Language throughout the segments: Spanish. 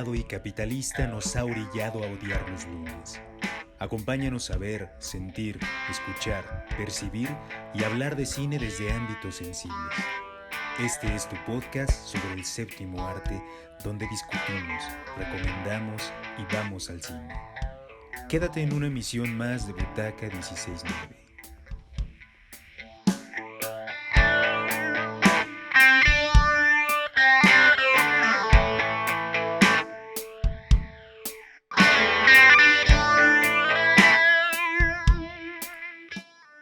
acelerado y capitalista nos ha orillado a odiar los lunes. Acompáñanos a ver, sentir, escuchar, percibir y hablar de cine desde ámbitos sensibles. Este es tu podcast sobre el séptimo arte, donde discutimos, recomendamos y vamos al cine. Quédate en una emisión más de Butaca 169.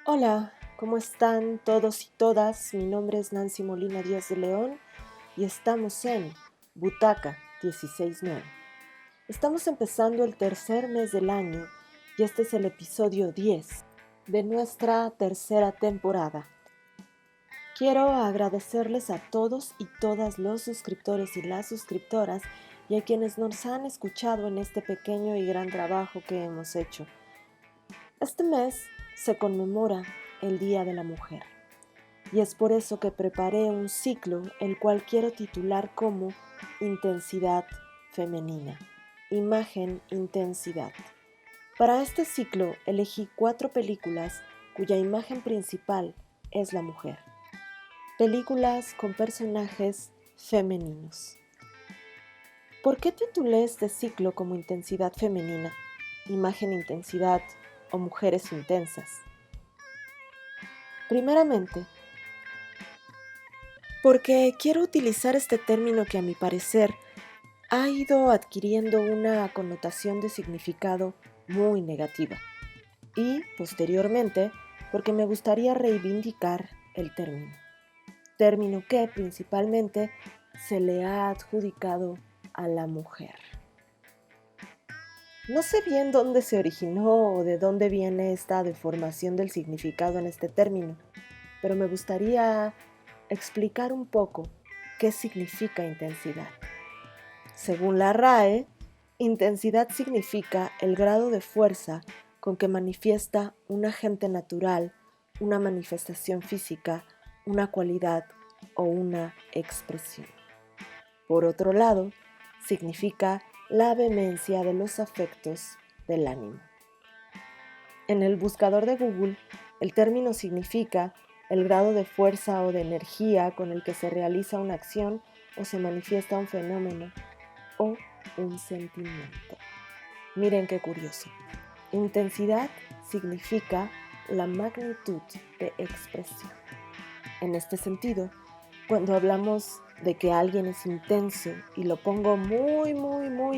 Hola, ¿cómo están todos y todas? Mi nombre es Nancy Molina Díaz de León y estamos en Butaca 169. Estamos empezando el tercer mes del año y este es el episodio 10 de nuestra tercera temporada. Quiero agradecerles a todos y todas los suscriptores y las suscriptoras y a quienes nos han escuchado en este pequeño y gran trabajo que hemos hecho. Este mes se conmemora el Día de la Mujer y es por eso que preparé un ciclo el cual quiero titular como Intensidad Femenina, Imagen Intensidad. Para este ciclo elegí 4 películas cuya imagen principal es la mujer. Películas con personajes femeninos. ¿Por qué titulé este ciclo como Intensidad Femenina, Imagen Intensidad o Mujeres Intensas? Primeramente, porque quiero utilizar este término que a mi parecer ha ido adquiriendo una connotación de significado muy negativa. Y, posteriormente, porque me gustaría reivindicar el término que principalmente se le ha adjudicado a la mujer. No sé bien dónde se originó o de dónde viene esta deformación del significado en este término, pero me gustaría explicar un poco qué significa intensidad. Según la RAE, intensidad significa el grado de fuerza con que manifiesta un agente natural, una manifestación física, una cualidad o una expresión. Por otro lado, significa la vehemencia de los afectos del ánimo. En el buscador de Google, el término significa el grado de fuerza o de energía con el que se realiza una acción o se manifiesta un fenómeno o un sentimiento. Miren qué curioso. Intensidad significa la magnitud de expresión. En este sentido, cuando hablamos de que alguien es intenso, y lo pongo muy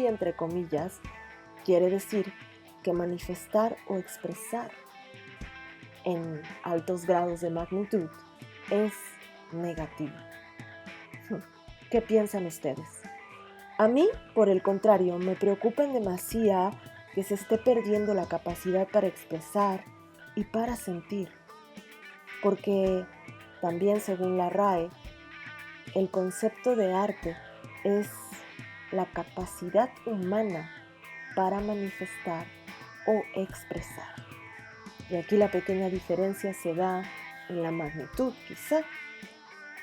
entre comillas, quiere decir que manifestar o expresar en altos grados de magnitud es negativo. ¿Qué piensan ustedes? A mí, por el contrario, me preocupa en demasía que se esté perdiendo la capacidad para expresar y para sentir, porque también según la RAE, el concepto de arte es la capacidad humana para manifestar o expresar. Y aquí la pequeña diferencia se da en la magnitud, quizá.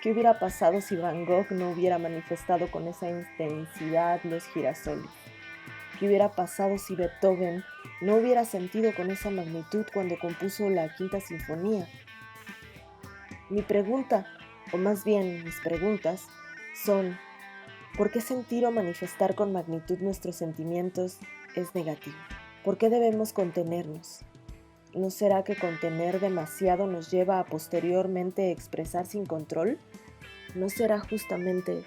¿Qué hubiera pasado si Van Gogh no hubiera manifestado con esa intensidad los girasoles? ¿Qué hubiera pasado si Beethoven no hubiera sentido con esa magnitud cuando compuso la Quinta Sinfonía? Mi pregunta, o más bien mis preguntas, son: ¿por qué sentir o manifestar con magnitud nuestros sentimientos es negativo? ¿Por qué debemos contenernos? ¿No será que contener demasiado nos lleva a posteriormente expresar sin control? ¿No será justamente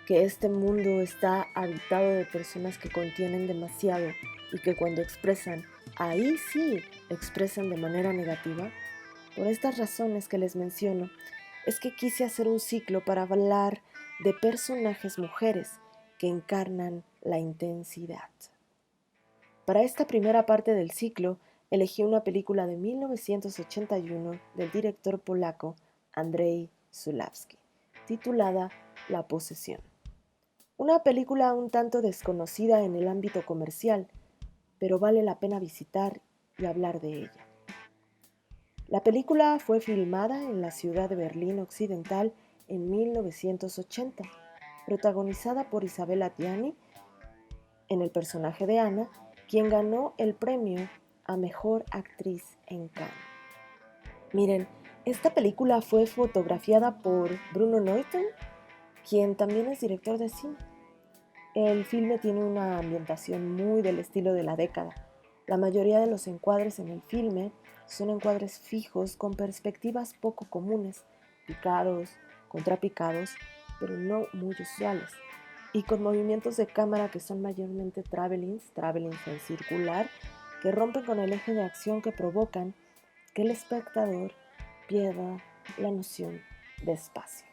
que este mundo está habitado de personas que contienen demasiado y que cuando expresan, ahí sí expresan de manera negativa? Por estas razones que les menciono, es que quise hacer un ciclo para hablar de personajes mujeres que encarnan la intensidad. Para esta primera parte del ciclo, elegí una película de 1981 del director polaco Andrzej Zulawski, titulada La posesión. Una película un tanto desconocida en el ámbito comercial, pero vale la pena visitar y hablar de ella. La película fue filmada en la ciudad de Berlín Occidental en 1980, protagonizada por Isabella Adjani en el personaje de Anna, quien ganó el premio a Mejor Actriz en Cannes. Miren, esta película fue fotografiada por Bruno Neuten, quien también es director de cine. El filme tiene una ambientación muy del estilo de la década. La mayoría de los encuadres en el filme son encuadres fijos con perspectivas poco comunes, picados, contrapicados, pero no muy usuales, y con movimientos de cámara que son mayormente travelings en circular, que rompen con el eje de acción que provocan que el espectador pierda la noción de espacio.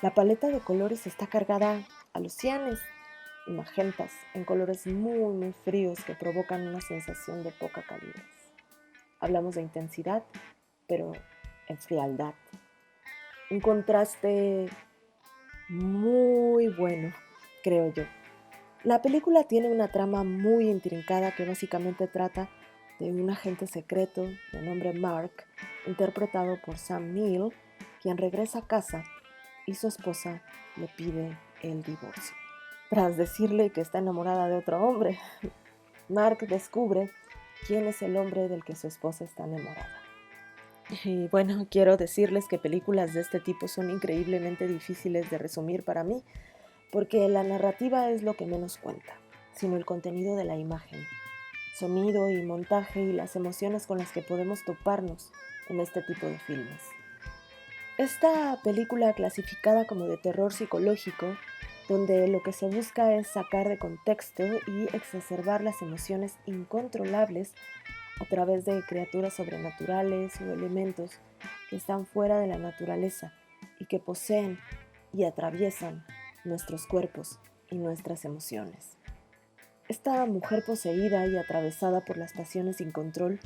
La paleta de colores está cargada a los cianes y magentas en colores muy fríos que provocan una sensación de poca calidez. Hablamos de intensidad, pero en frialdad. Un contraste muy bueno, creo yo. La película tiene una trama muy intrincada que básicamente trata de un agente secreto de nombre Mark, interpretado por Sam Neill, quien regresa a casa y su esposa le pide el divorcio. Tras decirle que está enamorada de otro hombre, Mark descubre quién es el hombre del que su esposa está enamorada. Y bueno, quiero decirles que películas de este tipo son increíblemente difíciles de resumir para mí, porque la narrativa es lo que menos cuenta, sino el contenido de la imagen, sonido y montaje y las emociones con las que podemos toparnos en este tipo de filmes. Esta película clasificada como de terror psicológico, donde lo que se busca es sacar de contexto y exacerbar las emociones incontrolables a través de criaturas sobrenaturales o elementos que están fuera de la naturaleza y que poseen y atraviesan nuestros cuerpos y nuestras emociones. Esta mujer poseída y atravesada por las pasiones sin control,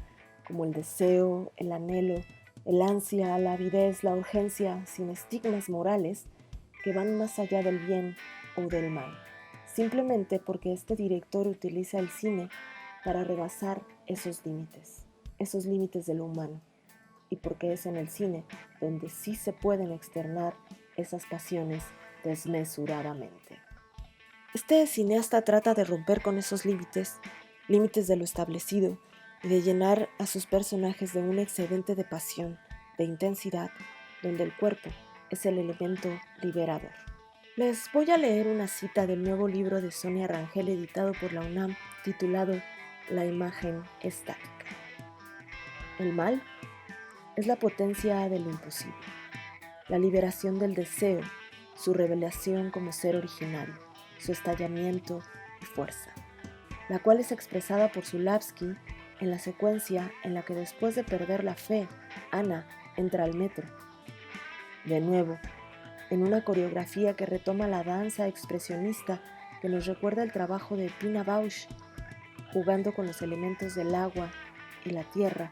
como el deseo, el anhelo, el ansia, la avidez, la urgencia, sin estigmas morales que van más allá del bien o del mal, simplemente porque este director utiliza el cine para rebasar esos límites de lo humano, y porque es en el cine donde sí se pueden externar esas pasiones desmesuradamente. Este cineasta trata de romper con esos límites de lo establecido, y de llenar a sus personajes de un excedente de pasión, de intensidad, donde el cuerpo es el elemento liberador. Les voy a leer una cita del nuevo libro de Sonia Rangel editado por la UNAM, titulado La imagen estática. El mal es la potencia de lo imposible, la liberación del deseo, su revelación como ser originario, su estallamiento y fuerza, la cual es expresada por Zulawski en la secuencia en la que después de perder la fe, Anna entra al metro. De nuevo, en una coreografía que retoma la danza expresionista que nos recuerda el trabajo de Pina Bausch, jugando con los elementos del agua y la tierra,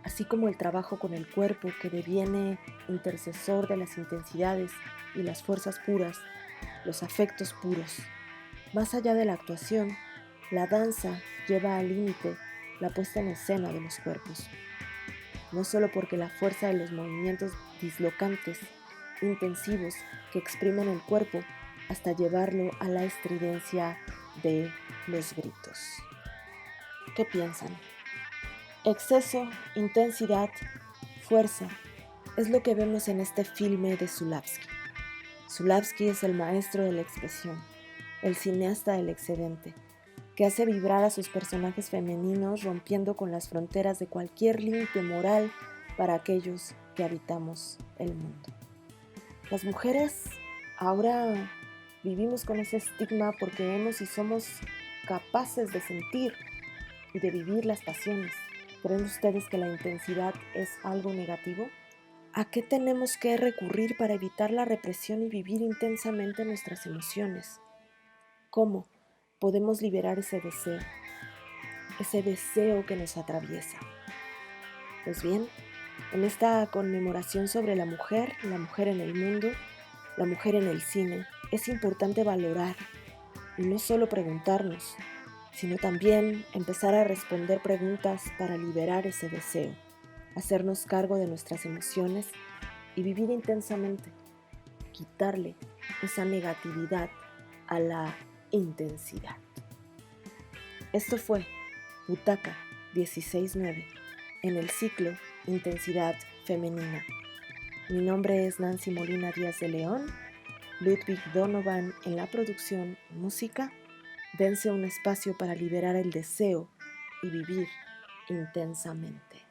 así como el trabajo con el cuerpo que deviene intercesor de las intensidades y las fuerzas puras, los afectos puros. Más allá de la actuación, la danza lleva al límite la puesta en escena de los cuerpos. No solo porque la fuerza de los movimientos dislocantes, intensivos, que exprimen el cuerpo hasta llevarlo a la estridencia de los gritos. ¿Qué piensan? Exceso, intensidad, fuerza, es lo que vemos en este filme de Zulawski. Zulawski es el maestro de la expresión, el cineasta del excedente, que hace vibrar a sus personajes femeninos rompiendo con las fronteras de cualquier límite moral para aquellos que habitamos el mundo. Las mujeres ahora vivimos con ese estigma porque hemos y somos capaces de sentir y de vivir las pasiones. ¿Creen ustedes que la intensidad es algo negativo? ¿A qué tenemos que recurrir para evitar la represión y vivir intensamente nuestras emociones? ¿Cómo podemos liberar ese deseo que nos atraviesa? Pues bien, en esta conmemoración sobre la mujer en el mundo, la mujer en el cine, es importante valorar y no solo preguntarnos, sino también empezar a responder preguntas para liberar ese deseo, hacernos cargo de nuestras emociones y vivir intensamente, quitarle esa negatividad a la intensidad. Esto fue Butaca 16-9 en el ciclo Intensidad Femenina. Mi nombre es Nancy Molina Díaz de León, Ludwig Donovan en la producción y música. Dense un espacio para liberar el deseo y vivir intensamente.